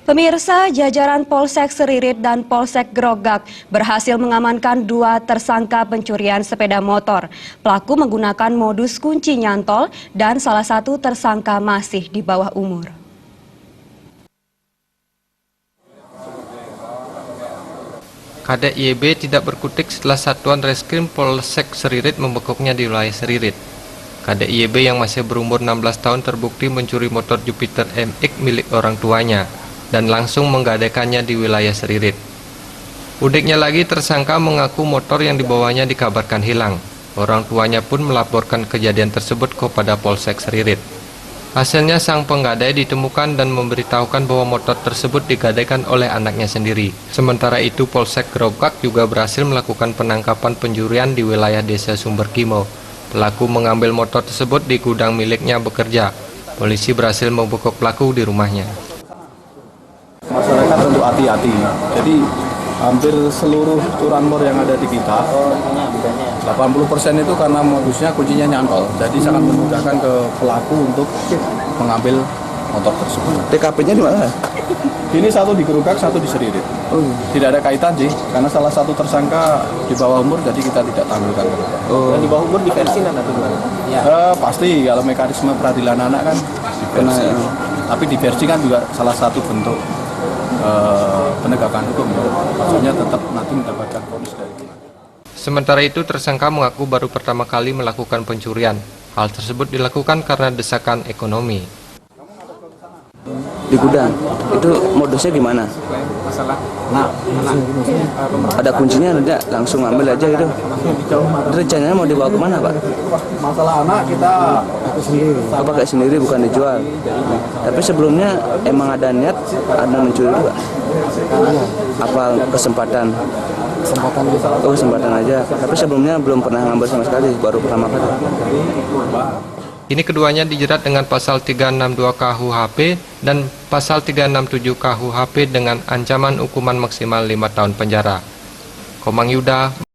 Pemirsa, jajaran Polsek Seririt dan Polsek Grogak berhasil mengamankan 2 tersangka pencurian sepeda motor. Pelaku menggunakan modus kunci nyantol dan salah satu tersangka masih di bawah umur. Kadek YB tidak berkutik setelah Satuan Reskrim Polsek Seririt membekuknya di wilayah Seririt. Kadek YB yang masih berumur 16 tahun terbukti mencuri motor Jupiter MX milik orang tuanya dan langsung menggadekannya di wilayah Seririt. Uniknya lagi, tersangka mengaku motor yang dibawanya dikabarkan hilang. Orang tuanya pun melaporkan kejadian tersebut kepada Polsek Seririt. Hasilnya sang penggadai ditemukan dan memberitahukan bahwa motor tersebut digadaikan oleh anaknya sendiri. Sementara itu, Polsek Grogak juga berhasil melakukan penangkapan pencurian di wilayah Desa Sumberkimo. Pelaku mengambil motor tersebut di gudang miliknya bekerja. Polisi berhasil membekuk pelaku di rumahnya. Masyarakat untuk hati-hati. Jadi hampir seluruh curanmor yang ada di kita 80% itu karena modusnya kuncinya nyantol. Jadi sangat memudahkan ke pelaku untuk mengambil motor tersebut. TKP-nya di mana? Ini satu di Grogak, satu di Seririt. Tidak ada kaitan sih, karena salah satu tersangka di bawah umur, jadi kita tidak tangguhkan. Dan di bawah umur diversi atau gimana? Pasti kalau mekanisme peradilan anak kan diversi. Tapi diversi kan juga salah satu bentuk penegakan hukum. Maksudnya tetap nanti mendapatkan vonis dari kita. Sementara itu, tersangka mengaku baru pertama kali melakukan pencurian. Hal tersebut dilakukan karena desakan ekonomi. Di gudang, itu modusnya gimana? Ada kuncinya tidak? Langsung ambil aja gitu. Rencananya mau dibawa kemana, Pak? Masalah anak kita Pakai sendiri, bukan dijual. Tapi sebelumnya emang ada niat ada mencuri juga. Apa kesempatan? Oh, kesempatan aja. Tapi sebelumnya belum pernah ngambil sama sekali, baru pertama kali. Ini keduanya dijerat dengan pasal 362 KUHP dan pasal 367 KUHP dengan ancaman hukuman maksimal 5 tahun penjara. Komang Yuda